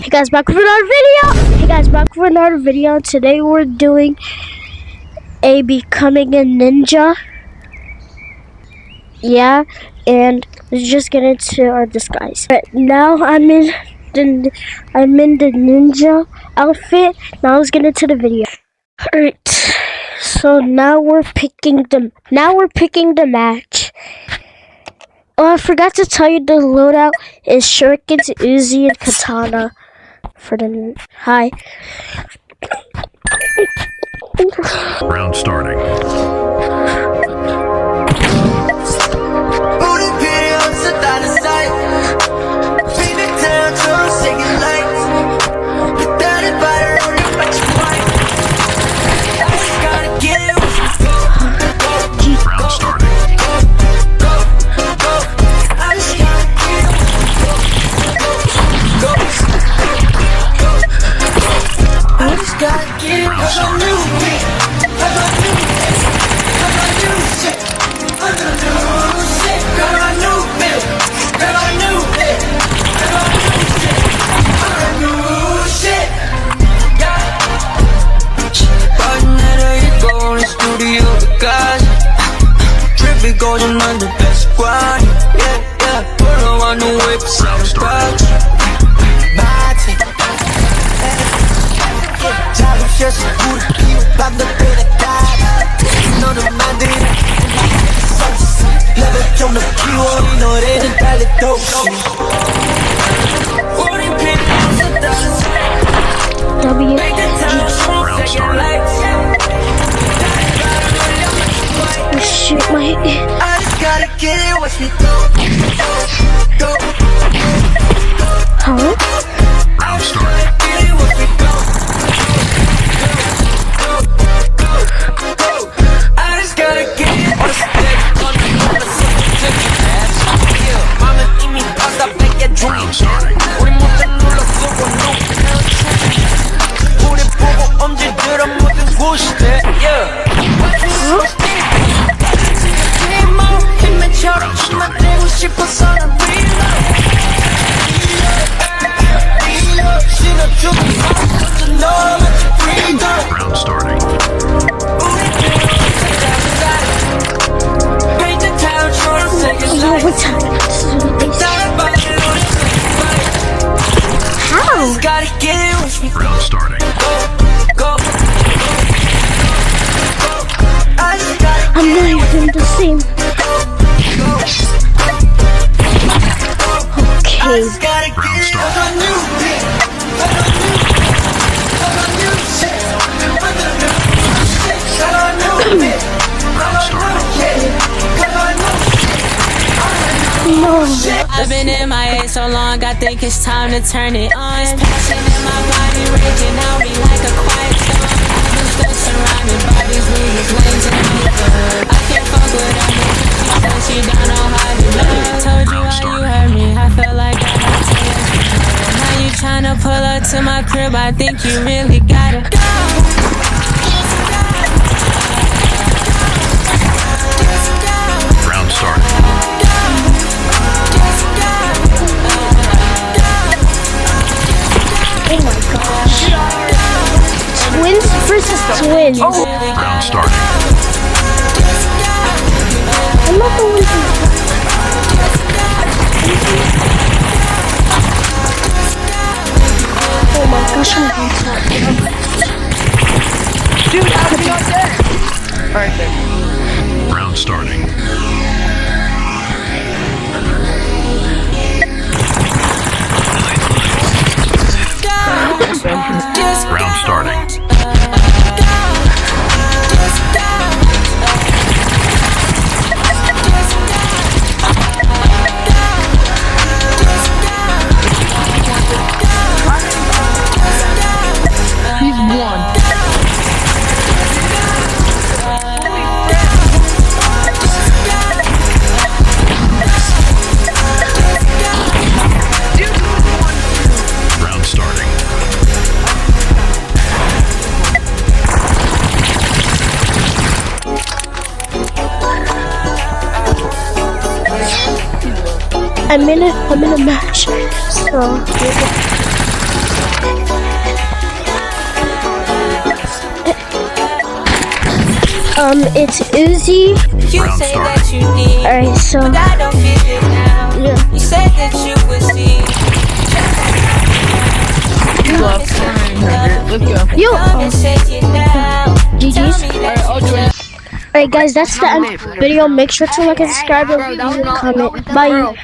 Hey guys, back with another video. Today we're doing a becoming a ninja. Yeah, and let's just get into our disguise. But now I'm in the ninja outfit. Now let's get into the video. Alright, so now we're picking the match. Oh, I forgot to tell you the loadout is shurikens, Uzi, and katana. For the hi. Round starting. Going on the best squad, yeah. Pull on the whip, sound start. Bate. 잡으셔서 우리 밤도 때려가. 너는 만든 레벨 좀 높이워 이 노래는 달려도. 우린 필요없어 다른 W. Round starting. Oh, shoot my. I just gotta get it, watch me go. Huh? Round starting. I just gotta get it on the stage. 마음은 이미 바닥에 Round starting. 우리 모두 눌러쓰고 우리 보고 엄지들어 모든 곳이 돼. Round starting. Round starting. What time? How? Round starting. I'm not even the same. Okay. Round starting. Round starting. No. I've been in my head so long, I think it's time to turn it on. It's passion in my body, raging out me like a quiet storm. I've been stuck surrounded by these niggas, lanes and people. I can't fuck with them, but she don't know how to do it. Told you how you hurt me, I felt like I had to let you go. Now you tryna pull up to my crib, I think you really gotta go. Round starting. Oh my gosh. Twins versus twins. Round starting. I'm not the one who. Oh my gosh, I'm going to. Dude, I'll be on deck! Alright then. Round starting. Round starting. Round starting. I'm in a match, so It's Uzi. You Round say starting. that you need, Alright, so but I don't feel it now. yeah. You said that you would see. Let's go. Yo, Come and say it now. GG's. Tell me that Alright, Ultra. Alright guys, that's the end of the video. Make sure to like and subscribe and leave a comment. Bye.